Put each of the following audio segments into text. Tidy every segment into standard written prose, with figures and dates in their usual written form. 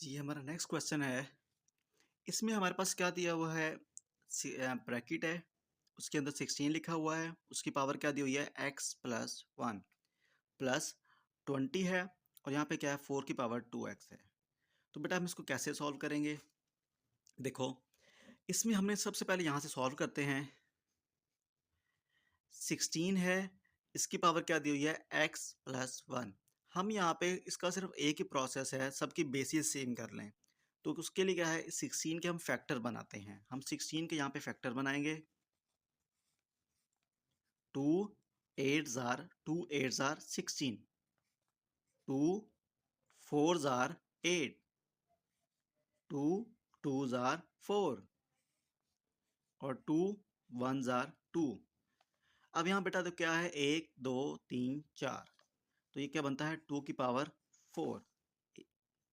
जी, हमारा next question है। इसमें हमारे पास क्या दिया हुआ है? ब्रैकेट है, उसके अंदर 16 लिखा हुआ है, उसकी पावर क्या दी हुई है? x प्लस 1 प्लस 20 है, और यहाँ पे क्या है? 4 की पावर 2x है। तो बेटा हम इसको कैसे सॉल्व करेंगे? देखो, इसमें हमने सबसे पहले यहाँ से सॉल्व करते हैं। 16 है, इसकी पावर क्या दी हुई है? x plus 1। हम यहाँ पे इसका सिर्फ एक ही प्रोसेस है, सबकी बेसिस सेम कर लें। तो उसके लिए क्या है? 16 के हम फैक्टर बनाते हैं। हम 16 के यहाँ पे फैक्टर बनाएंगे। 2 8 जार 2 8 जार 16, 2 4 जार 8, 2 2 जार 4 और 2 1 जार 2। अब यहाँ बेटा तो क्या है? 1 2 3 4, तो ये क्या बनता है? 2 की पावर 4।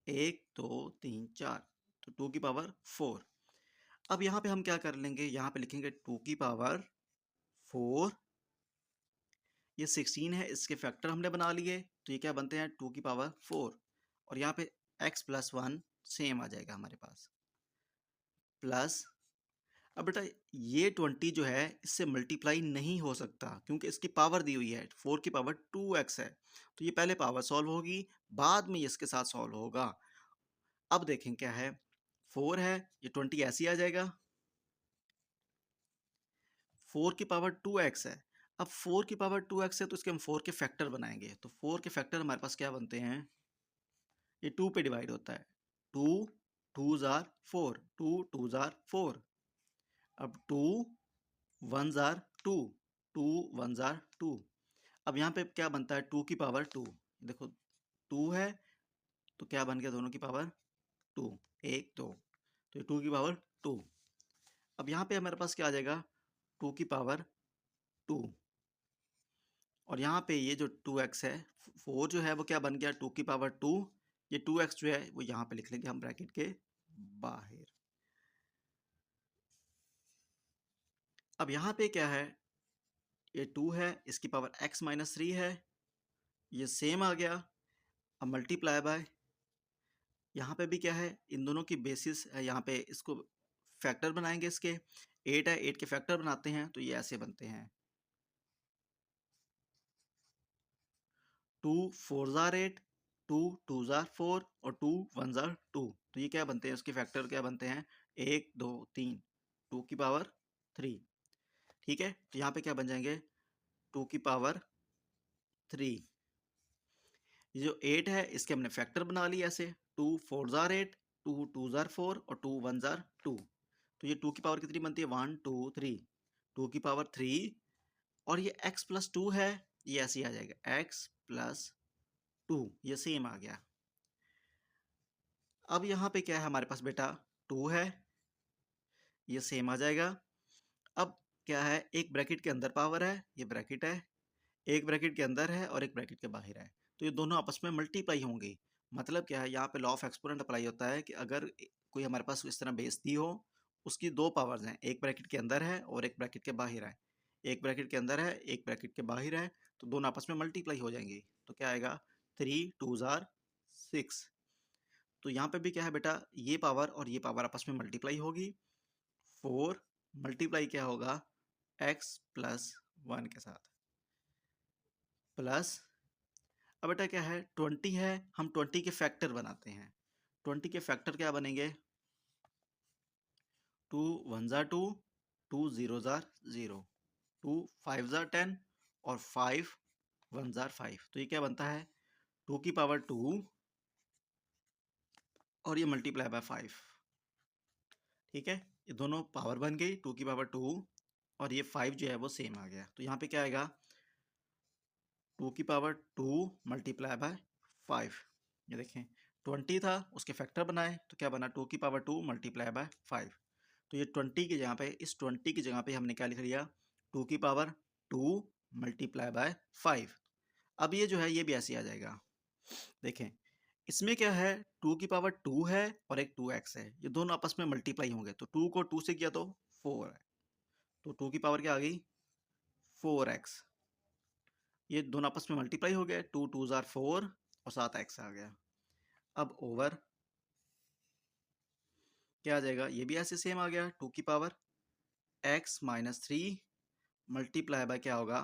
1 2 3 4, तो 2 की पावर 4। अब यहाँ पे हम क्या कर लेंगे? यहाँ पे लिखेंगे 2 की पावर 4। ये 16 है, इसके फैक्टर हमने बना लिए, तो ये क्या बनते हैं? 2 की पावर 4। और यहाँ पे x प्लस 1 सेम आ जाएगा हमारे पास, प्लस। अब बेटा ये 20 जो है इससे मल्टीप्लाई नहीं हो सकता, क्योंकि इसकी पावर दी हुई है 4 की पावर 2x है। तो ये पहले पावर सॉल्व होगी, बाद में इसके साथ सॉल्व होगा। अब देखें क्या है? 4 है, ये 20 ऐसे ही आ जाएगा। 4 की पावर 2x है। अब 4 की पावर 2x है, तो इसके हम 4 के फैक्टर बनाएंगे। तो 4 के फैक्टर हमारे पास क्या बनते हैं? ये 2 पे डिवाइड होता है। 2 2 जार 4, 2 2 जार 4। अब 2 1 जार 2, 2 1 जार 2। अब यहाँ पे क्या बनता है? 2 की पावर 2। देखो 2 है, तो क्या बन गया? दोनों की पावर 2, 1 2, तो ये 2 की पावर 2। अब यहाँ पे हमारे पास क्या आ जाएगा? 2 की पावर 2। और यहाँ पे ये जो 2x है, 4 जो है वो क्या बन गया? 2 की पावर 2। ये 2x जो है वो यहाँ पे लिख लेंगे हम ब्रैकेट के बाहर। अब यहाँ पे क्या है? ये 2 है, इसकी पावर x माइनस 3 है, ये सेम आ गया। अब मल्टीप्लाई बाय, यहाँ पे भी क्या है? इन दोनों की बेसिस यहाँ पे इसको फैक्टर बनाएंगे इसके। 8 है, 8 के फैक्टर बनाते हैं, तो ये ऐसे बनते हैं। 2 4 जार 8, 2 2 जार 4 और 2 1 जार 2। तो ये क्या बनते हैं? उसके फैक्टर क्या बनते हैं? 1 2 3, 2 की पावर 3। ठीक है, तो यहाँ पे क्या बन जाएंगे? 2 की पावर 3। ये जो 8 है इसके हमने फैक्टर बना लिया ऐसे। 2 4 जार 8, 2 2 जार 4 और 2 1 जार 2। तो ये 2 की पावर कितनी बनती है? 1 2 3, 2 की पावर 3। और ये x प्लस 2 है, ये ऐसे ही आ जाएगा x प्लस 2, ये सेम आ गया। अब यहाँ पे क्या है हमारे पास बेटा? 2 है, ये सेम आ जाएगा। अब क्या है? एक ब्रैकेट के अंदर पावर है, ये ब्रैकेट है, एक ब्रैकेट के अंदर है और एक ब्रैकेट के बाहर है, तो ये दोनों आपस में मल्टीप्लाई होंगे। मतलब क्या है? यहाँ पे लॉ ऑफ एक्सपोनेंट अप्लाई होता है कि अगर कोई हमारे पास इस तरह बेस दी हो, उसकी दो पावर्स हैं, एक ब्रैकेट के अंदर है और एक ब्रैकेट के बाहर है। एक ब्रैकेट के अंदर है, एक ब्रैकेट के बाहर है, तो दोनों आपस में मल्टीप्लाई हो जाएंगे। तो क्या आएगा? 3 2 जार 6। तो यहाँ पे भी क्या है बेटा? ये पावर और ये पावर आपस में मल्टीप्लाई होगी। 4 मल्टीप्लाई क्या होगा? x प्लस 1 के साथ, प्लस। अब बेटा क्या है? 20 है, हम 20 के फैक्टर बनाते हैं। 20 के फैक्टर क्या बनेंगे? 2 1 जार 2, 2 0 जार 0, 2 5 जार 10 और 5 1 जार 5। तो ये क्या बनता है? 2 की पावर 2 और ये मल्टीप्लाई बाय 5। ठीक है, ये दोनों पावर बन गई, 2 की पावर 2 और ये 5 जो है वो सेम आ गया। तो यहाँ पे क्या आएगा? 2 की पावर 2 मल्टीप्लाई बाय 5। ये देखें 20 था, उसके फैक्टर बनाए, तो क्या बना? 2 की पावर 2 मल्टीप्लाई बाय 5। तो ये 20 की जगह पे, इस 20 की जगह पे हमने क्या लिख लिया? 2 की पावर 2 मल्टीप्लाई बाय 5। अब ये जो है ये भी ऐसे ही आ जाएगा। देखें इसमें क्या है? 2 की पावर 2 है और एक 2x है, ये दोनों आपस में मल्टीप्लाई होंगे, तो 2 को 2 से किया तो 4 है, तो 2 की पावर क्या आ गई? 4x। ये दोनों आपस में मल्टीप्लाई हो गए, 2 2 जार 4 और साथ x आ गया। अब ओवर क्या आ जाएगा, ये भी ऐसे सेम आ गया, 2 की power x minus 3 multiply by क्या होगा,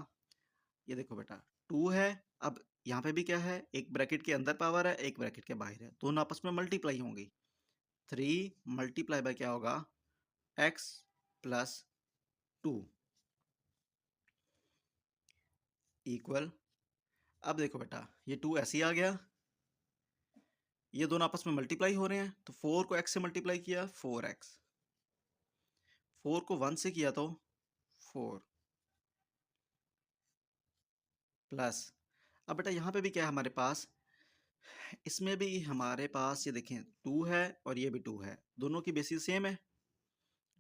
ये देखो बेटा 2 है। अब यहाँ पे भी क्या है, एक ब्रैकेट के अंदर पावर है, एक ब्रैकेट के बाहर है, दोनों आपस में मल्टीप्लाई होंगी। 3 मल्टीप्लाई बाय क्या होगा, x प्लस 2 इक्वल, अब देखो बेटा ये 2 ऐसे ही आ गया, ये दोनों आपस में मल्टीप्लाई हो रहे हैं, तो 4 को x से मल्टीप्लाई किया 4x, 4 को 1 से किया तो 4 प्लस, अब बेटा यहाँ पे भी क्या है हमारे पास, इसमें भी हमारे पास ये देखें 2 है और ये भी 2 है, दोनों की बेसिस सेम है,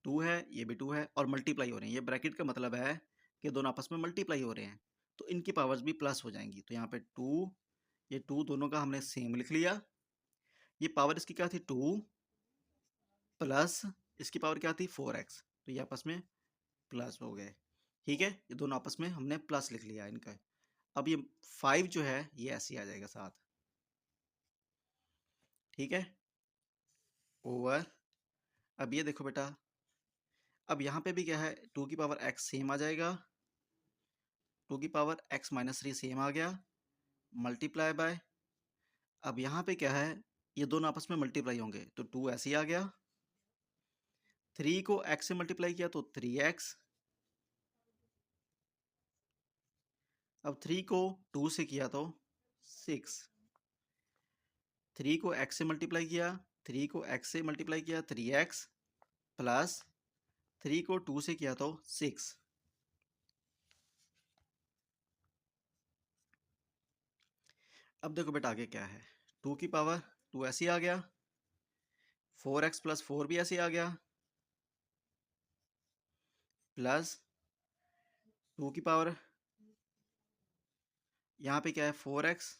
2 है ये भी 2 है और मल्टीप्लाई हो रहे हैं, ये ब्रैकेट का मतलब है कि दोनों आपस में मल्टीप्लाई हो रहे हैं, तो इनकी पावर्स भी प्लस हो जाएंगी। तो यहाँ पे 2, ये 2 दोनों का हमने सेम लिख लिया, ये पावर इसकी क्या थी 2 प्लस इसकी पावर क्या थी 4x, तो ये आपस में प्लस हो गए। ठीक है, ये दोनों आपस में हमने प्लस लिख लिया इनका। अब ये 5 जो है ये ऐसे ही आ जाएगा साथ, ठीक है, ओवर। अब ये देखो बेटा, अब यहाँ पे भी क्या है 2 की पावर x सेम आ जाएगा, 2 की पावर x माइनस 3 सेम आ गया, मल्टीप्लाई बाय, अब यहाँ पे क्या है, ये दोनों आपस में मल्टीप्लाई होंगे तो 2 ऐसे ही आ गया, 3 को x से मल्टीप्लाई किया तो 3x, अब 3 को 2 से किया तो 6, 3 को x से मल्टीप्लाई किया, 3 को x से मल्टीप्लाई किया 3x प्लस 3 को 2 से किया तो 6। अब देखो बेटा आगे क्या है, 2 की पावर 2 ऐसे ही आ गया, 4x प्लस 4 भी ऐसे ही आ गया, प्लस 2 की पावर यहाँ पे क्या है 4x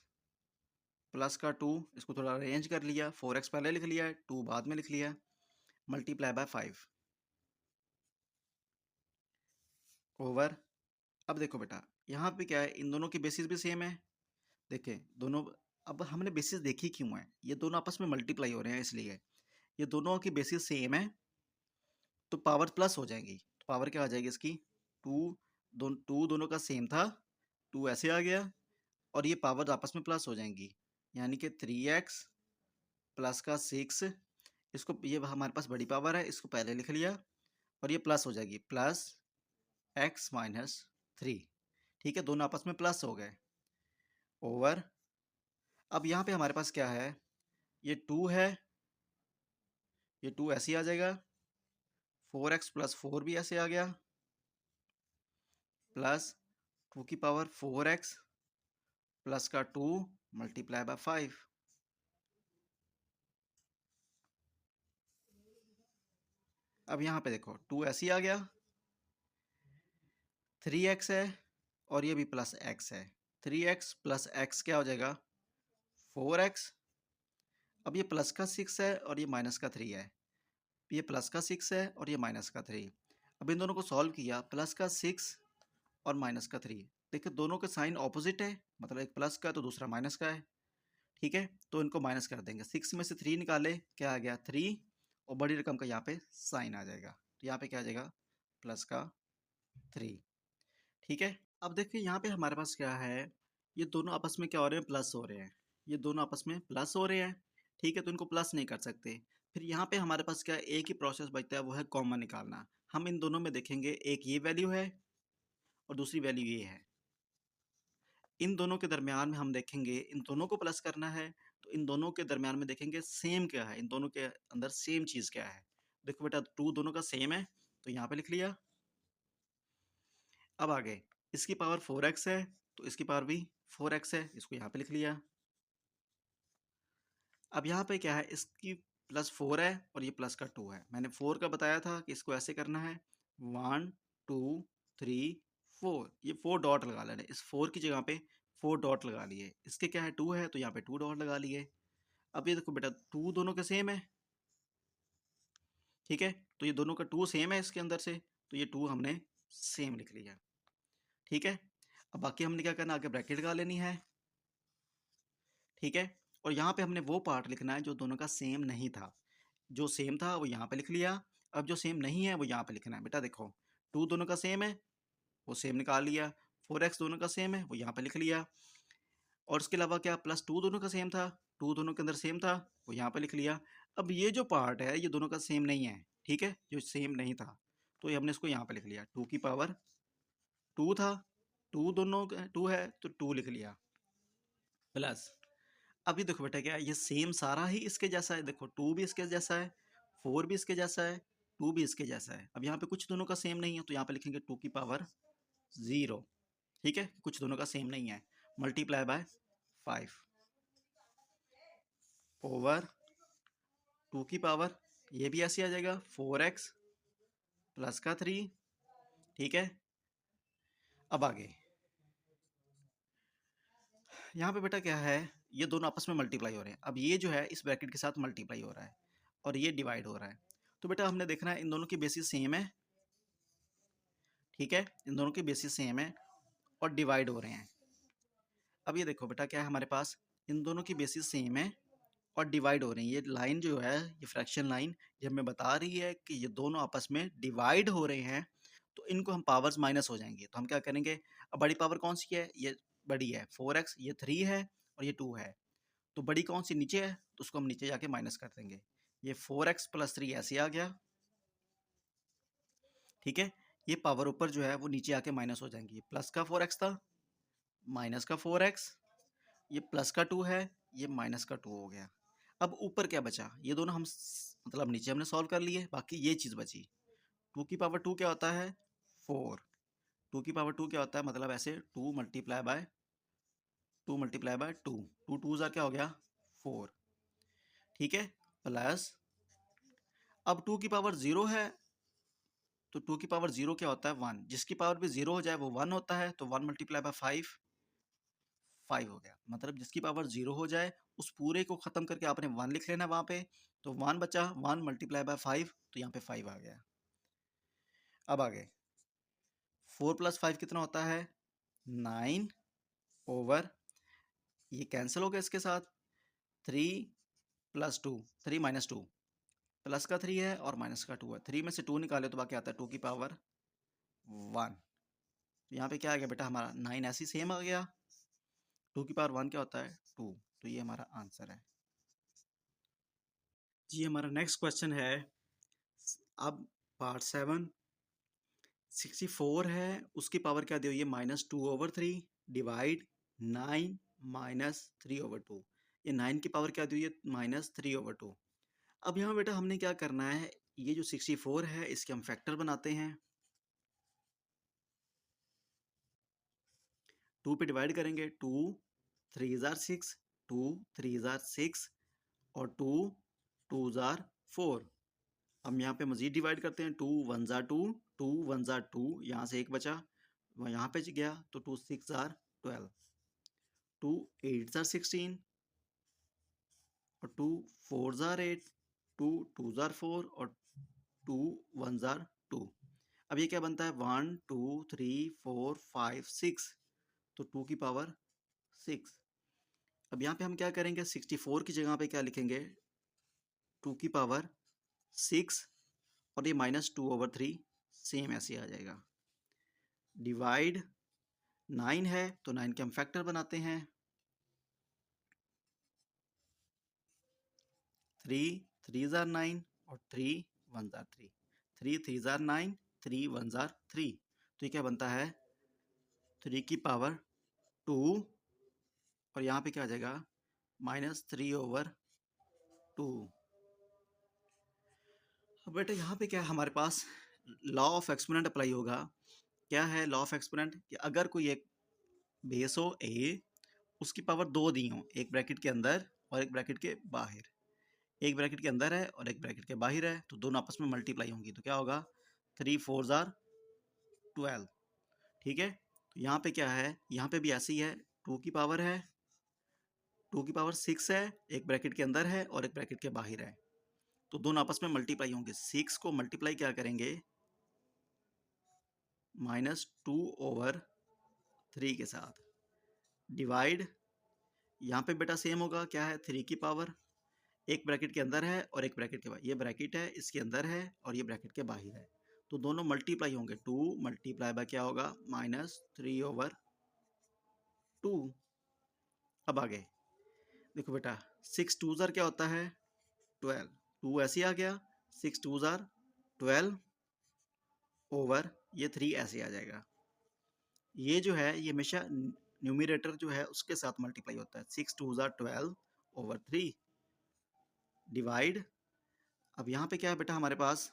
प्लस का 2, इसको थोड़ा अरेंज कर लिया, 4x पहले लिख लिया है 2 बाद में लिख लिया है, मल्टीप्लाई बाय 5 ओवर। अब देखो बेटा यहाँ पे क्या है, इन दोनों की बेसिस भी सेम है, देखें दोनों, अब हमने बेसिस देखी क्यों है, ये दोनों आपस में मल्टीप्लाई हो रहे हैं इसलिए, ये दोनों की बेसिस सेम है तो पावर प्लस हो जाएंगी, तो पावर क्या आ जाएगी इसकी 2, 2 दोनों का सेम था, 2 ऐसे आ गया और ये पावर आपस में प्लस हो जाएंगी, यानी कि 3x प्लस का 6, इसको ये हमारे पास बड़ी पावर है इसको पहले लिख लिया और ये प्लस हो जाएगी, प्लस x माइनस 3, ठीक है, दोनों आपस में प्लस हो गए ओवर। अब यहाँ पे हमारे पास क्या है, ये 2 है, ये 2 ऐसे ही आ जाएगा, 4x प्लस 4 भी ऐसे आ गया, प्लस 2 की पावर 4x प्लस का 2 मल्टीप्लाई बाय 5, अब यहाँ पे देखो 2 ऐसे ही आ गया, 3x है और ये भी प्लस x है, 3x प्लस x क्या हो जाएगा 4x, अब ये प्लस का 6 है और ये माइनस का 3 है, ये प्लस का 6 है और ये माइनस का 3, अब इन दोनों को सॉल्व किया, प्लस का 6 और माइनस का 3, देखिए दोनों के साइन ऑपोजिट है, मतलब एक प्लस का है तो दूसरा माइनस का है, ठीक है, तो इनको माइनस कर देंगे, 6 में से 3 निकाले क्या आ गया 3, और बड़ी रकम का यहाँ पे साइन आ जाएगा, तो यहाँ पे क्या आ जाएगा प्लस का 3, ठीक है। अब देखिए यहाँ पे हमारे पास क्या है, ये दोनों आपस में क्या हो रहे हैं प्लस हो रहे हैं, ये दोनों आपस में प्लस हो रहे हैं, ठीक है, तो इनको प्लस नहीं कर सकते, फिर यहाँ पे हमारे पास क्या है, एक ही प्रोसेस बचता है वो है कॉमन निकालना, हम इन दोनों में देखेंगे एक ये वैल्यू है और दूसरी वैल्यू ये है, इन दोनों के दरमियान में हम देखेंगे इन दोनों को प्लस करना है, तो इन दोनों के दरमियान में देखेंगे सेम क्या है, इन दोनों के अंदर सेम चीज़ क्या है, देखो बेटा 2 दोनों का सेम है तो यहाँ पे लिख लिया, अब आगे इसकी पावर 4x है तो इसकी पावर भी 4x है, इसको यहाँ पे लिख लिया, अब यहाँ पे क्या है इसकी प्लस 4 है और ये प्लस का 2 है, मैंने 4 का बताया था कि इसको ऐसे करना है 1 2 3 4, ये 4 डॉट लगा लेने, इस 4 की जगह पे 4 डॉट लगा लिए, इसके क्या है 2 है तो यहाँ पे 2 डॉट लगा लिए, अब ये देखो बेटा 2 दोनों के सेम है, ठीक है, तो ये दोनों का 2 सेम है इसके अंदर से, तो ये 2 हमने सेम लिख लिया, ठीक है। अब बाकी हमने क्या करना, आगे ब्रैकेट लगा लेनी है, ठीक है, और यहाँ पे हमने वो पार्ट लिखना है जो दोनों का सेम नहीं था, जो सेम था वो यहाँ पे लिख लिया। अब जो सेम नहीं है वो यहाँ पे लिखना है। बेटा देखो, 2 दोनों का सेम है, वो सेम निकाल लिया। 4x दोनों का सेम है, वो यहाँ पे लिख लिया। और उसके अलावा क्या, +2 दोनों का सेम था, 2 दोनों के अंदर सेम था, वो यहाँ पे लिख लिया। अब ये जो पार्ट है ये दोनों का सेम नहीं है, ठीक है, जो सेम नहीं था, तो ये हमने इसको यहाँ पे लिख लिया। 2 की पावर 2 था, 2 दोनों 2 है तो 2 लिख लिया, प्लस अभी देखो बेटा क्या, ये सेम सारा ही इसके जैसा है। देखो 2 भी इसके जैसा है, 4 भी इसके जैसा है, 2 भी इसके जैसा है। अब यहाँ पे कुछ दोनों का सेम नहीं है, तो यहाँ पे लिखेंगे 2 की पावर 0, ठीक है, कुछ दोनों का सेम नहीं है। मल्टीप्लाई बाय 5 ओवर 2 की पावर, ये भी ऐसे आ जाएगा 4x प्लस का 3, ठीक है। अब आगे यहाँ पे बेटा क्या है, ये दोनों आपस में मल्टीप्लाई हो रहे हैं। अब ये जो है इस ब्रैकेट के साथ मल्टीप्लाई हो रहा है और ये डिवाइड हो रहा है। तो बेटा हमने देखना है इन दोनों की बेसिस सेम है, ठीक है, इन दोनों की बेसिस सेम है और डिवाइड हो रहे हैं। अब ये देखो बेटा क्या है हमारे पास, इन दोनों की बेसिस सेम है और डिवाइड हो रही है। ये लाइन जो है, ये फ्रैक्शन लाइन, ये हमें बता रही है कि ये दोनों आपस में डिवाइड हो रहे हैं, तो इनको हम पावर्स माइनस हो जाएंगे। तो हम क्या करेंगे, अब बड़ी पावर कौन सी है, ये बड़ी है 4x, ये 3 है और ये 2 है, तो बड़ी कौन सी नीचे है, तो उसको हम नीचे जाके माइनस कर देंगे। ये 4x प्लस 3 ऐसे आ गया, ठीक है। ये पावर ऊपर जो है वो नीचे आके माइनस हो जाएंगी। प्लस का 4x था, माइनस का 4x, ये प्लस का 2 है, ये माइनस का 2 हो गया। अब ऊपर क्या बचा, ये दोनों हम मतलब नीचे हमने सॉल्व कर लिए, बाकी ये चीज़ बची। 2 की पावर 2 क्या होता है, 4। 2 की पावर 2 क्या होता है, मतलब ऐसे 2 मल्टीप्लाई बाय 2 मल्टीप्लाई बाय 2, 2 2 ज़ा क्या हो गया 4, ठीक है, प्लस अब 2 की पावर 0 है, तो 2 की पावर 0 क्या होता है 1, जिसकी पावर भी 0 हो जाए वो 1 होता है, तो 1 मल्टीप्लाई बाय 5 5 हो गया। मतलब जिसकी पावर 0 हो जाए उस पूरे को ख़त्म करके आपने 1 लिख लेना वहाँ पे, तो 1 बचा, 1 मल्टीप्लाई बाय 5, तो यहाँ पे 5 आ गया। अब आगे 4 प्लस 5 कितना होता है 9 ओवर, ये कैंसिल हो गया इसके साथ, 3 प्लस 2, 3 माइनस 2, प्लस का 3 है और माइनस का 2 है, 3 में से 2 निकाले तो बाकी आता है 2 की पावर 1। तो यहाँ पे क्या आ गया बेटा हमारा 9 ऐसी सेम आ गया, 2 की पावर 1 क्या होता है 2, तो ये हमारा आंसर है जी। हमारा नेक्स्ट क्वेश्चन है, अब पार्ट 7, 64 है, उसकी पावर क्या दी हुई है -2/3 डिवाइड 9 -3/2। ये 9 की पावर क्या दी हुई है -3/2। अब यहाँ बेटा हमने क्या करना है, ये जो 64 है इसके हम फैक्टर बनाते हैं। 2 पे डिवाइड करेंगे, 2 3 ज़ार 6, 2 3 ज़ार 6 और 2 2 ज़ार 4। हम यहाँ पे मज़ीद डिवाइड करते हैं, 2 1 ज़ार 2, 2 1 ज़ार 2, यहाँ से एक बचा, वह यहाँ पे गया, तो 2 6 ज़ार 12, 2 8 ज़ार 16 और 2 4 ज़ार 8, 2 2 ज़ार 4 और 2 1 ज़ार 2। अब ये क्या बनता है 1 2 3 4 5 6, तो 2 की पावर 6। अब यहाँ पे हम क्या करेंगे, 64 की जगह पे क्या लिखेंगे 2 की पावर 6 और ये -2/3 सेम ऐसे आ जाएगा। डिवाइड 9 है तो 9 के हम फैक्टर बनाते हैं, 3 3 ज़ार 9 और 3 1 ज़ार 3, 3 3 ज़ार 9, 3 1 ज़ार 3, तो ये क्या बनता है 3 की पावर 2 और यहाँ पे क्या आ जाएगा -3/2। अब बेटा यहाँ पे क्या है हमारे पास, लॉ ऑफ एक्सपोनेंट अप्लाई होगा। क्या है लॉ ऑफ एक्सपोनेंट, कि अगर कोई एक बेस हो ए, उसकी पावर 2 दी हो, एक ब्रैकेट के अंदर और एक ब्रैकेट के बाहर, एक ब्रैकेट के अंदर है और एक ब्रैकेट के बाहर है, तो दोनों आपस में मल्टीप्लाई होंगी, तो क्या होगा 3 4 ज़ार 12, ठीक है। तो यहाँ पे क्या है, यहाँ पे भी ऐसे ही है, 2 की पावर है, 2 की पावर 6 है, एक ब्रैकेट के अंदर है और एक ब्रैकेट के बाहर है, तो दोनों आपस में मल्टीप्लाई होंगे। 6 को मल्टीप्लाई क्या करेंगे -2/3 के साथ, डिवाइड यहाँ पे बेटा सेम होगा, क्या है 3 की पावर, एक ब्रैकेट के अंदर है और एक ब्रैकेट के बाहर, ये ब्रैकेट है इसके अंदर है और ये ब्रैकेट के बाहर है, तो दोनों मल्टीप्लाई होंगे। 2 मल्टीप्लाई बाय क्या होगा, -3/2। अब आगे देखो बेटा, 6 2 ज़ार क्या होता है 12, 2 ऐसे आ गया, 6 2 ज़ार 12 ओवर ये 3 ऐसे आ जाएगा। ये जो है ये हमेशा न्यूमिरेटर जो है उसके साथ मल्टीप्लाई होता है। 6 2 ज़ार 12 ओवर 3 डिवाइड, अब यहाँ पे क्या है बेटा हमारे पास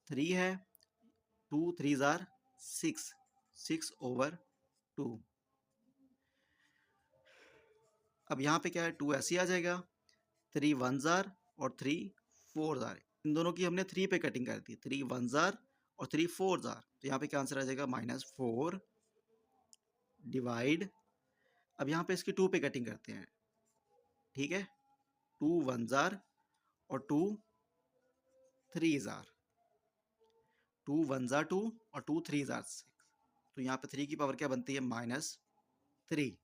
3 है, 2 3 ज़ार 6, 6 ओवर 2। अब यहाँ पे क्या है 2 ऐसे आ जाएगा, 3 1 ज़ार और 3 4 ज़ार, इन दोनों की हमने 3 पे कटिंग कर दी, 3 1 ज़ार और 3 4 ज़ार, तो यहाँ पे क्या आंसर आ जाएगा -4 डिवाइड, अब यहाँ पे इसकी 2 पे कटिंग करते हैं, ठीक है, 2 1 ज़ार और 2 3 ज़ार, 2 1 ज़ार 2 और 2 3 ज़ार 6, तो यहाँ पे 3 की पावर क्या बनती है -3।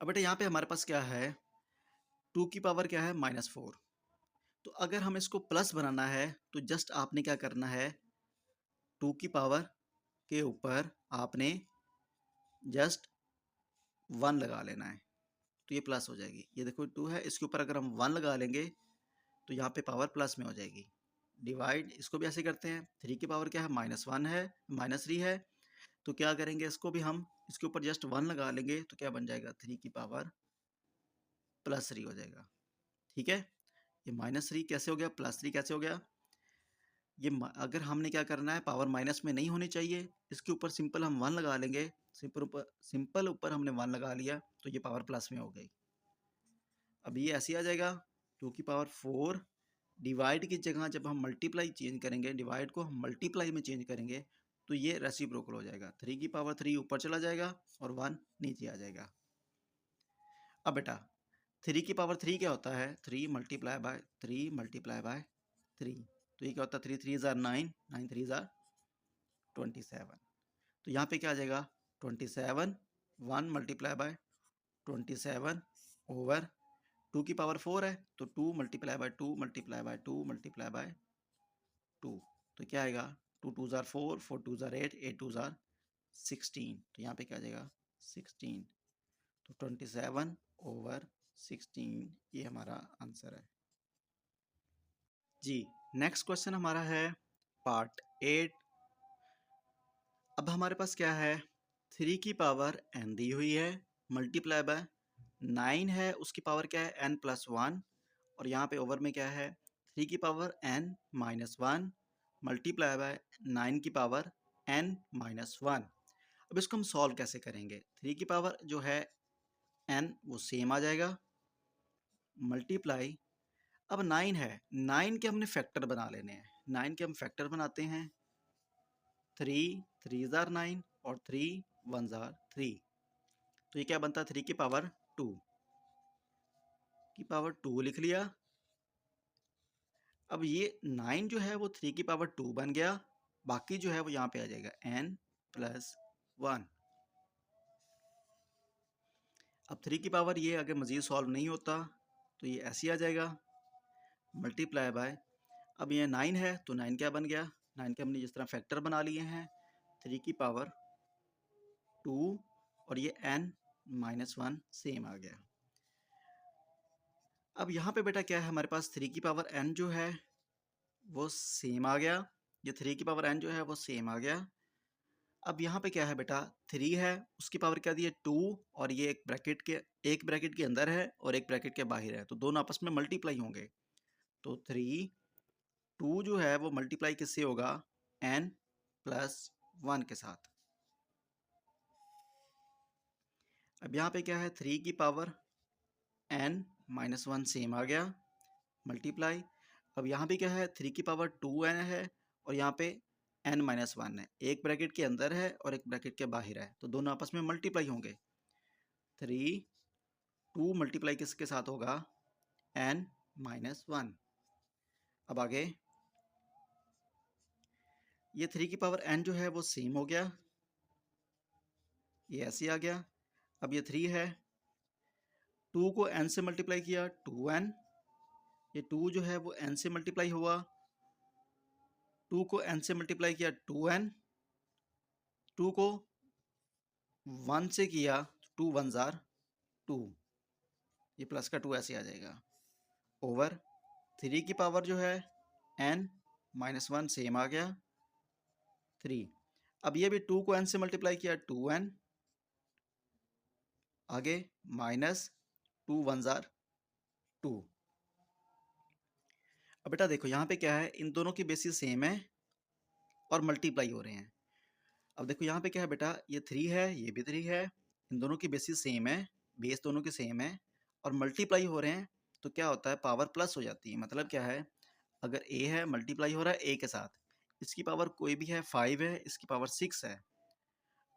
अब बेटा यहाँ पे हमारे पास क्या है 2 की पावर क्या है -4, तो अगर हम इसको प्लस बनाना है तो जस्ट आपने क्या करना है 2 की पावर के ऊपर आपने जस्ट 1 लगा लेना है, तो ये प्लस हो जाएगी। ये देखो 2 है, इसके ऊपर अगर हम 1 लगा लेंगे तो यहाँ पे पावर प्लस में हो जाएगी। डिवाइड, इसको भी ऐसे करते हैं, 3 की पावर क्या है -1 है, -3 है, तो क्या करेंगे इसको भी हम इसके ऊपर जस्ट 1 लगा लेंगे तो क्या बन जाएगा 3 की पावर +3 हो जाएगा। ठीक है, ये -3 कैसे हो गया, +3 कैसे हो गया, ये अगर हमने क्या करना है पावर माइनस में नहीं होनी चाहिए, इसके ऊपर सिंपल हम 1 लगा लेंगे, सिंपल ऊपर हमने 1 लगा लिया तो ये पावर प्लस में हो गई। अब ये ऐसे आ जाएगा 2 की पावर 4, डिवाइड की जगह जब हम मल्टीप्लाई चेंज करेंगे, डिवाइड को हम मल्टीप्लाई में चेंज करेंगे तो ये रेसिप्रोकल हो जाएगा, 3 की पावर 3 ऊपर चला जाएगा और 1 नीचे आ जाएगा। अब बेटा 3 की पावर 3 क्या होता है, 3 मल्टीप्लाई बाय 3 मल्टीप्लाई बाय 3, तो ये क्या होता है 3 3 ज़ार 9, 9 3 ज़ार 27, तो यहाँ पे क्या आ जाएगा 27, 1 मल्टीप्लाई बाय 27 ओवर 2 की पावर 4 है तो 2 multiply by 2 multiply by 2 multiply by 2, तो क्या आएगा 2 2 ज़ार 4, 4 2 ज़ार 8, 8 2 ज़ार 16, तो यहाँ पे क्या आ जाएगा 16, तो 27 ओवर 16 ये हमारा आंसर है जी। नेक्स्ट क्वेश्चन हमारा है पार्ट 8। अब हमारे पास क्या है 3 की पावर n दी हुई है, मल्टीप्लाई बाय 9 है, उसकी पावर क्या है n+1, और यहाँ पे ओवर में क्या है 3 की पावर n-1 मल्टीप्लाई बाय 9 की पावर n-1। अब इसको हम सॉल्व कैसे करेंगे, 3 की पावर जो है n वो सेम आ जाएगा, मल्टीप्लाई, अब 9 है, 9 के हमने फैक्टर बना लेने हैं, 9 के हम फैक्टर बनाते हैं, 3 3 ज़ार 9 और 3 1 ज़ार 3, तो ये क्या बनता है 3 की पावर 2 की पावर 2 लिख लिया। अब ये 9 जो है वो 3 की पावर 2 बन गया, बाकी जो है वो यहाँ पे आ जाएगा n+1। अब 3 की पावर ये अगर मज़ीद सॉल्व नहीं होता तो ये ऐसे ही आ जाएगा, मल्टीप्लाई बाय, अब ये 9 है तो 9 क्या बन गया, 9 के हमने जिस तरह फैक्टर बना लिए हैं 3 की पावर 2 और ये n-1 सेम आ गया। अब यहाँ पे बेटा क्या है हमारे पास 3 की पावर n जो है वो सेम आ गया, ये 3 की पावर n जो है वो सेम आ गया। अब यहाँ पे क्या है बेटा 3 है, उसकी पावर क्या दी है 2, और ये एक ब्रैकेट के अंदर है और एक ब्रैकेट के बाहर है, तो दोनों आपस में मल्टीप्लाई होंगे, तो 3 2 जो है वो मल्टीप्लाई किससे होगा n+1 के साथ। अब यहाँ पे क्या है 3 की पावर n-1 सेम आ गया, मल्टीप्लाई, अब यहाँ पे क्या है 3 की पावर 2n है और यहाँ पे n-1 है, एक ब्रैकेट के अंदर है और एक ब्रैकेट के बाहर है, तो दोनों आपस में मल्टीप्लाई होंगे, 3 2 मल्टीप्लाई किसके साथ होगा n-1। अब आगे ये 3 की पावर n जो है वो सेम हो गया, ये ऐसे आ गया, अब ये 3 है, 2 को n से मल्टीप्लाई किया 2n, ये 2 जो है वो n से मल्टीप्लाई हुआ, 2 को n से मल्टीप्लाई किया 2n, 2 को 1 से किया 2 1 जार 2, ये प्लस का 2 ऐसे आ जाएगा, ओवर 3 की पावर जो है n माइनस 1 सेम आ गया 3। अब ये भी 2 को n से मल्टीप्लाई किया 2n, आगे माइनस 2 1 जार 2। अब बेटा देखो यहाँ पे क्या है, इन दोनों की बेसिस सेम है और मल्टीप्लाई हो रहे हैं। अब देखो यहाँ पे क्या है बेटा, ये 3 है, ये भी 3 है, इन दोनों की बेसिस सेम है, बेस दोनों के सेम है और मल्टीप्लाई हो रहे हैं, तो क्या होता है, पावर प्लस हो जाती है। मतलब क्या है, अगर a है मल्टीप्लाई हो रहा है a के साथ, इसकी पावर कोई भी है 5 है, इसकी पावर 6 है।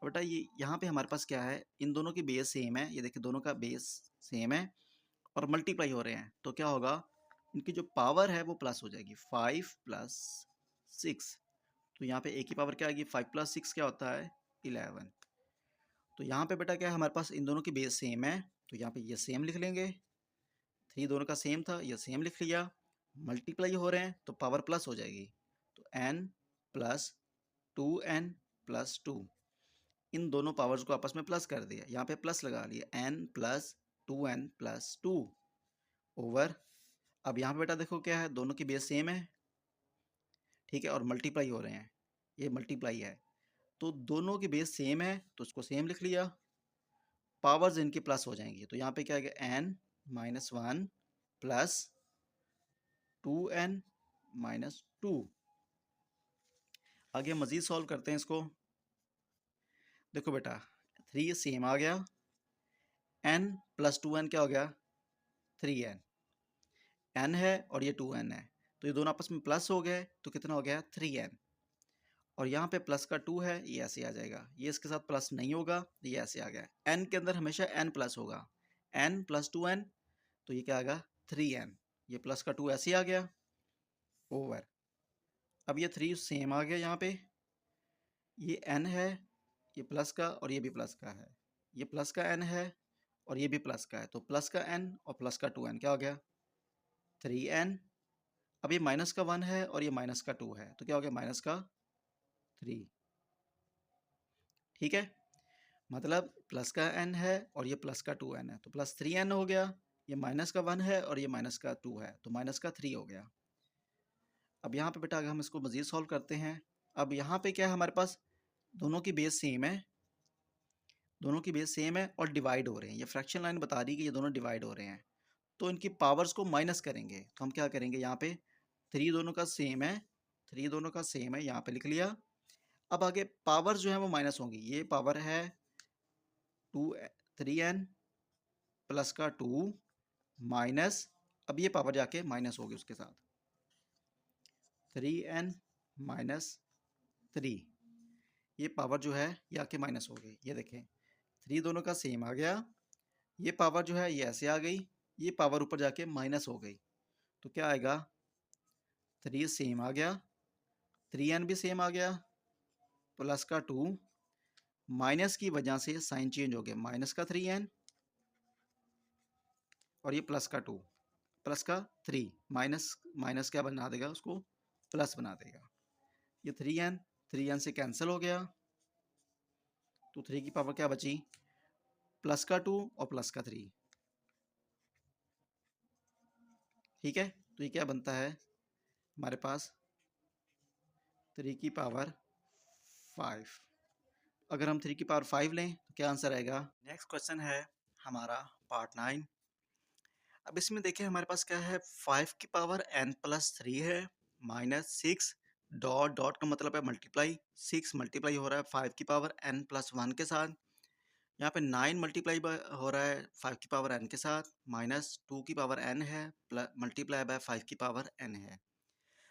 बेटा ये यहाँ पे हमारे पास क्या है, इन दोनों की बेस सेम है, ये देखिए दोनों का बेस सेम है और मल्टीप्लाई हो रहे हैं, तो क्या होगा, इनकी जो पावर है वो प्लस हो जाएगी, 5 प्लस 6। तो यहाँ पे a की पावर क्या आएगी, 5 प्लस 6 क्या होता है 11। तो यहाँ पे बेटा क्या है, हमारे पास इन दोनों की बेस सेम है, तो यहाँ पे ये सेम लिख लेंगे, 3 दोनों का सेम था, ये सेम लिख लिया, मल्टीप्लाई हो रहे हैं तो पावर प्लस हो जाएगी, तो n प्लस 2n प्लस 2, इन दोनों पावर्स को आपस में प्लस कर दिया, यहाँ पे प्लस लगा लिया, n plus 2n plus 2 over. अब यहाँ पे बेटा देखो क्या है, दोनों की बेस सेम है, ठीक है, और मल्टीप्लाई हो रहे हैं, ये मल्टीप्लाई है, तो दोनों की बेस सेम है तो उसको सेम लिख लिया, पावर्स इनकी प्लस हो जाएंगी, तो यहाँ पे क्या आ गया, n minus 1 plus 2n minus 2। आगे मज़ीद सॉल्व करते हैं इसको। देखो बेटा 3 सेम आ गया, n प्लस 2n क्या हो गया 3n, n है और ये 2n है, तो ये दोनों आपस में प्लस हो गए, तो कितना हो गया 3n, और यहाँ पे प्लस का 2 है, ये ऐसे आ जाएगा, ये इसके साथ प्लस नहीं होगा, ये ऐसे आ गया, n के अंदर हमेशा n प्लस होगा, n प्लस 2n, तो ये क्या आएगा 3n, ये प्लस का 2 ऐसे आ गया ओवर। अब ये 3 सेम आ गया, यहाँ पे ये n है, ये प्लस का और ये भी प्लस का है, ये प्लस का n है और ये भी प्लस का है, तो प्लस का n और प्लस का 2n क्या हो गया 3n। अब ये माइनस का 1 है और ये माइनस का 2 है, तो क्या हो गया माइनस का 3, ठीक है, मतलब प्लस का n है और ये प्लस का 2n है, तो प्लस 3n हो गया, ये माइनस का 1 है और ये माइनस का 2 है, तो माइनस का 3 हो गया। अब यहाँ पे बेटा अगर हम इसको मज़ीद सॉल्व करते हैं, अब यहाँ पे क्या है, हमारे पास दोनों की बेस सेम है, दोनों की बेस सेम है और डिवाइड हो रहे हैं, ये फ्रैक्शन लाइन बता रही है कि ये दोनों डिवाइड हो रहे हैं, तो इनकी पावर्स को माइनस करेंगे, तो हम क्या करेंगे, यहाँ पे 3 दोनों का सेम है, 3 दोनों का सेम है, यहाँ पे लिख लिया। अब आगे पावर्स जो है वो माइनस होंगी, ये पावर है 3n प्लस का 2 माइनस, अब ये पावर जाके माइनस होगी उसके साथ, 3n माइनस 3, ये पावर जो है ये आके माइनस हो गई, ये देखें 3 दोनों का सेम आ गया, ये पावर जो है ये ऐसे आ गई, ये पावर ऊपर जाके माइनस हो गई, तो क्या आएगा 3 सेम आ गया, 3n भी सेम आ गया, प्लस का 2, माइनस की वजह से साइन चेंज हो गया, माइनस का 3n और ये प्लस का 2, प्लस का 3, माइनस माइनस क्या बना देगा उसको प्लस बना देगा, ये 3n से कैंसिल हो गया, तो 3 की पावर क्या बची प्लस का 2 और प्लस का 3, ठीक है, तो ये क्या बनता है हमारे पास 3 की पावर 5। अगर हम 3 की पावर 5 लें तो क्या आंसर आएगा। नेक्स्ट क्वेश्चन है हमारा पार्ट 9। अब इसमें देखिए हमारे पास क्या है, 5 की पावर n प्लस 3 है, माइनस 6 डॉट डॉट का मतलब है मल्टीप्लाई, 6 मल्टीप्लाई हो रहा है 5 की पावर n प्लस 1 के साथ, यहाँ पे 9 मल्टीप्लाई हो रहा है 5 की पावर n के साथ, माइनस 2 की पावर n है, मल्टीप्लाई बाय 5 की पावर n है।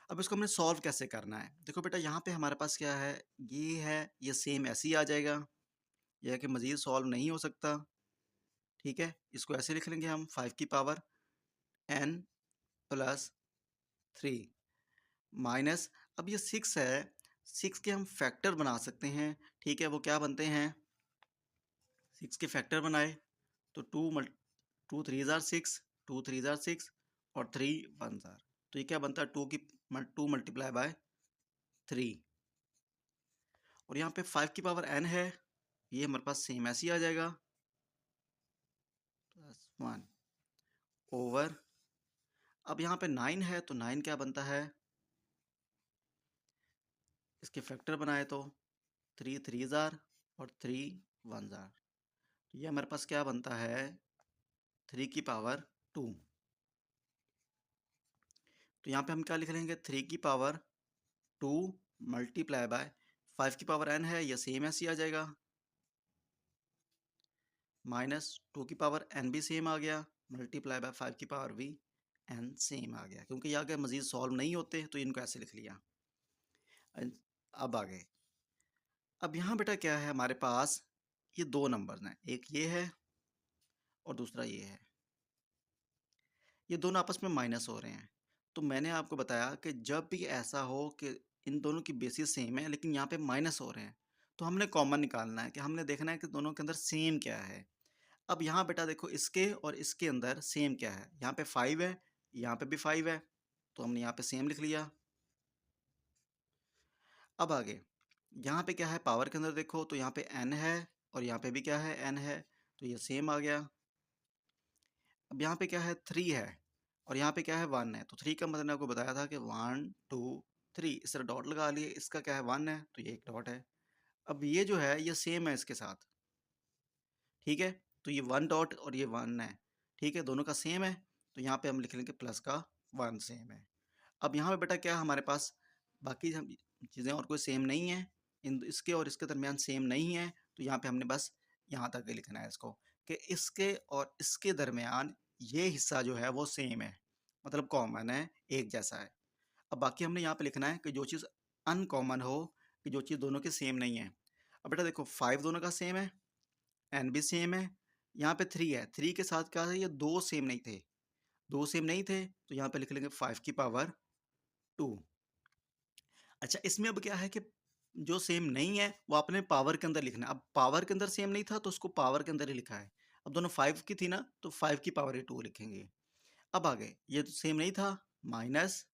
अब इसको हमने सॉल्व कैसे करना है, देखो बेटा यहाँ पे हमारे पास क्या है, ये है, ये सेम ऐसे ही आ जाएगा, यह है कि मज़ीद सॉल्व नहीं हो सकता, ठीक है, इसको ऐसे लिख लेंगे हम 5 की पावर n प्लस 3 माइनस, अब ये 6 है, 6 के हम फैक्टर बना सकते हैं, ठीक है, वो क्या बनते हैं, 6 के फैक्टर बनाए तो 2 2 3 जार 6, 2 3 जार 6 और 3 1 जार, तो ये क्या बनता है 2 मल्टीप्लाई बाय 3। और यहाँ पे 5 की पावर n है, ये हमारे पास सेम ऐसे ही आ जाएगा, +1 ओवर, अब यहाँ पे 9 है तो 9 क्या बनता है, इसके फैक्टर बनाए तो 3 3 जार और 3 1 जार, तो ये हमारे पास क्या बनता है 3 की पावर 2। तो यहाँ पे हम क्या लिख लेंगे 3 की पावर 2 मल्टीप्लाई बाय 5 की पावर n है, यह सेम ऐसे ही आ जाएगा, माइनस 2 की पावर n भी सेम आ गया, मल्टीप्लाई बाय 5 की पावर भी n सेम आ गया, क्योंकि यहाँ के मजीद सॉल्व नहीं होते तो इनको ऐसे लिख लिया। अब आगे, अब यहाँ बेटा क्या है हमारे पास, ये दो नंबर हैं, एक ये है और दूसरा ये है, ये दोनों आपस में माइनस हो रहे हैं। तो मैंने आपको बताया कि जब भी ऐसा हो कि इन दोनों की बेसिस सेम है लेकिन यहाँ पे माइनस हो रहे हैं, तो हमने कॉमन निकालना है, कि हमने देखना है कि दोनों के अंदर सेम क्या है। अब यहाँ बेटा देखो इसके और इसके अंदर सेम क्या है, यहाँ पे 5 है, यहाँ पे भी 5 है, तो हमने यहाँ पे सेम लिख लिया। अब आगे यहाँ पे क्या है, पावर के अंदर देखो तो यहाँ पे n है और यहाँ पे भी क्या है n है, तो ये सेम आ गया। अब यहाँ पे क्या है 3 है और यहाँ पे क्या है 1 है, तो 3 का मतलब मैंने आपको बताया था कि 1 2 3, इस तरह डॉट लगा लिए, इसका क्या है 1 है तो ये एक डॉट है। अब ये जो है ये सेम है इसके साथ, ठीक है, तो ये 1 डॉट और ये 1 है, ठीक है, दोनों का सेम है, तो यहाँ पे हम लिख लेंगे प्लस का 1 सेम है। अब यहाँ पे बेटा क्या है हमारे पास, बाकी हम चीज़ें और कोई सेम नहीं है, इन इसके और इसके दरमियान सेम नहीं है, तो यहाँ पे हमने बस यहाँ तक ही लिखना है इसको, कि इसके और इसके दरमियान ये हिस्सा जो है वो सेम है, मतलब कॉमन है, एक जैसा है। अब बाकी हमने यहाँ पे लिखना है कि जो चीज़ अनकॉमन हो, कि जो चीज़ दोनों के सेम नहीं है। अब बेटा देखो 5 दोनों का सेम है, एन भी सेम है, यहाँ पे 3 है, 3 के साथ क्या है, ये दो सेम नहीं थे, दो सेम नहीं थे, तो यहाँ पे लिख लेंगे 5 की पावर 2। अच्छा, इसमें अब क्या है कि जो सेम नहीं है वो आपने पावर के अंदर लिखना है। अब पावर के अंदर सेम नहीं था तो उसको पावर के अंदर ही लिखा है। अब दोनों 5 की थी ना, तो 5 की पावर 2 लिखेंगे। अब आगे ये तो सेम नहीं था, माइनस,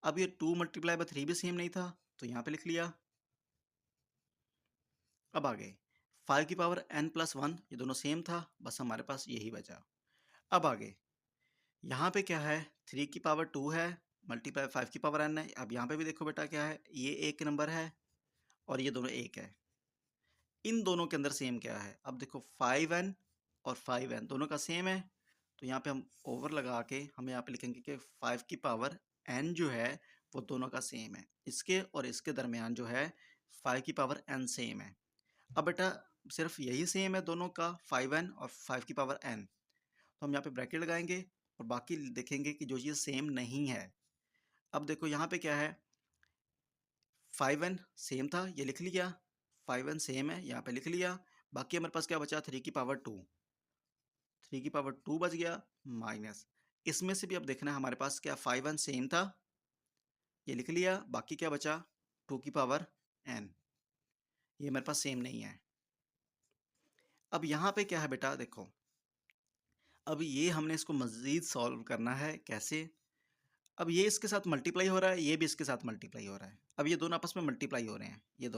अब ये 2 मल्टीप्लाई बाय 3 भी सेम नहीं था, तो यहाँ पे लिख लिया। अब आगे 5 की पावर n प्लस 1, ये दोनों सेम था, बस हमारे पास यही बचा। अब आगे यहाँ पे क्या है 3 की पावर 2 है, मल्टीप्लाई 5 की पावर n है। अब यहाँ पे भी देखो बेटा क्या है, ये एक नंबर है और ये दोनों एक है, इन दोनों के अंदर सेम क्या है। अब देखो 5n और 5n दोनों का सेम है, तो यहाँ पे हम ओवर लगा के हम यहाँ पे लिखेंगे कि 5 की पावर n जो है वो दोनों का सेम है, इसके और इसके दरमियान जो है 5 की पावर n सेम है। अब बेटा सिर्फ यही सेम है दोनों का, 5n और 5 की पावर n, तो हम यहाँ पे ब्रैकेट लगाएंगे और बाकी देखेंगे कि जो चीज़ सेम नहीं है। अब देखो यहाँ पे क्या है, 5n सेम था, ये लिख लिया, 5n सेम है, यहाँ पे लिख लिया। बाकी हमारे पास क्या बचा 3 की पावर 2, 3 की पावर 2 बच गया, माइनस, इसमें से भी अब देखना है हमारे पास क्या 5n सेम था, ये लिख लिया। बाकी क्या बचा 2 की पावर n, ये हमारे पास सेम नहीं है। अब यहाँ पे क्या है बेटा देखो, अब ये हमने इसको मज़ीद सॉल्व करना है, कैसे। अब ये इसके साथ मल्टीप्लाई हो रहा है, ये भी इसके साथ मल्टीप्लाई हो रहा है, अब ये दोनों आपस में मल्टीप्लाई हो रहे हैं, ये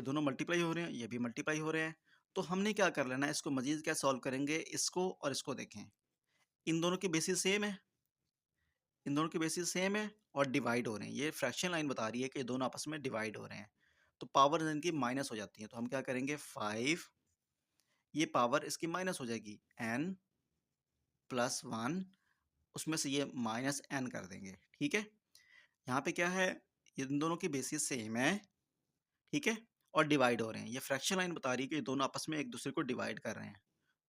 दोनों मल्टीप्लाई हो रहे हैं, ये भी मल्टीप्लाई हो रहे हैं। तो हमने क्या कर लेना है, इसको मजीद क्या सॉल्व करेंगे, इसको और इसको देखें, इन दोनों की बेसिस सेम है, इन दोनों की बेसिस सेम है और डिवाइड हो रहे हैं, ये फ्रैक्शन लाइन बता रही है कि ये दोनों आपस में डिवाइड हो रहे हैं, तो पावर इनकी माइनस हो जाती है। तो हम क्या करेंगे 5, ये पावर इसकी माइनस हो जाएगी n प्लस 1, उसमें से ये माइनस n कर देंगे, ठीक है। यहाँ पे क्या है, इन दोनों की बेसिस सेम है, ठीक है, और डिवाइड हो रहे हैं, ये फ्रैक्शन लाइन बता रही है कि ये दोनों आपस में एक दूसरे को डिवाइड कर रहे हैं,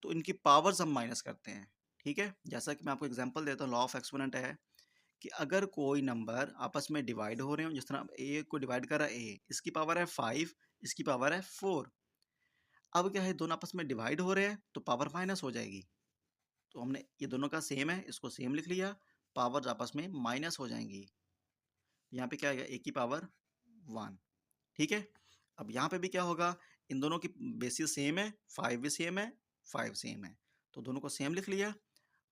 तो इनकी पावर्स हम माइनस करते हैं, ठीक है। जैसा कि मैं आपको एग्जांपल देता हूँ, लॉ ऑफ एक्सपोनेंट है कि अगर कोई नंबर आपस में डिवाइड हो रहे हो, जिस तरह ए को डिवाइड कर रहा है ए, इसकी पावर है 5, इसकी पावर है 4, अब क्या है दोनों आपस में डिवाइड हो रहे हैं तो पावर माइनस हो जाएगी, तो हमने ये दोनों का सेम है, इसको सेम लिख लिया, पावर्स आपस में माइनस हो जाएंगी, यहाँ पे क्या आएगा ए की पावर 1, ठीक है। अब यहाँ पे भी क्या होगा, इन दोनों की बेसिस सेम है, 5 भी सेम है, 5 सेम है, तो दोनों को सेम लिख लिया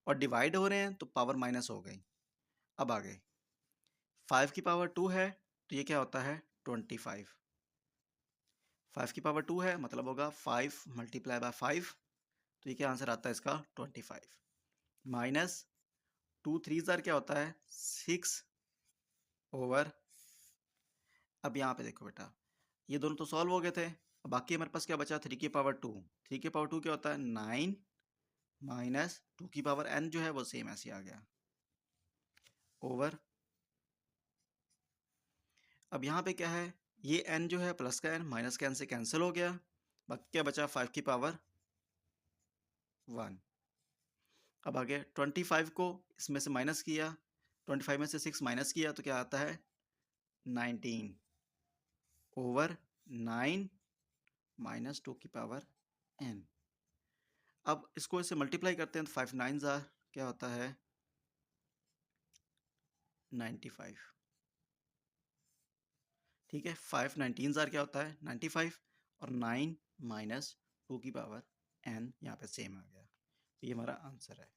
और डिवाइड हो रहे हैं तो पावर माइनस हो गई। अब आगे 5 की पावर 2 है तो ये क्या होता है 25। 5 की पावर 2 है मतलब होगा 5 मल्टीप्लाई बाय 5, तो ये क्या आंसर आता है इसका 25। माइनस 2 3 जार क्या होता है 6 ओवर, अब यहाँ पे देखो बेटा ये दोनों तो सॉल्व हो गए थे, अब बाकी हमारे पास क्या बचा 3 की पावर 2। 3 की पावर 2 क्या होता है 9 माइनस 2 की पावर n जो है वो सेम ऐसे आ गया ओवर। अब यहाँ पे क्या है ये n जो है प्लस का n माइनस का n से कैंसिल हो गया, बाकी क्या बचा 5 की पावर 1। अब आगे 25 को इसमें से माइनस किया, 25 में से 6 माइनस किया तो क्या आता है 19 ओवर 9 माइनस 2 की पावर n। अब इसको इससे मल्टीप्लाई करते हैं तो 5 9 ज़ा क्या होता है 95। ठीक है 5 19 ज़ार क्या होता है 95 और 9 माइनस 2 की पावर n यहाँ पे सेम आ गया, तो ये हमारा आंसर है।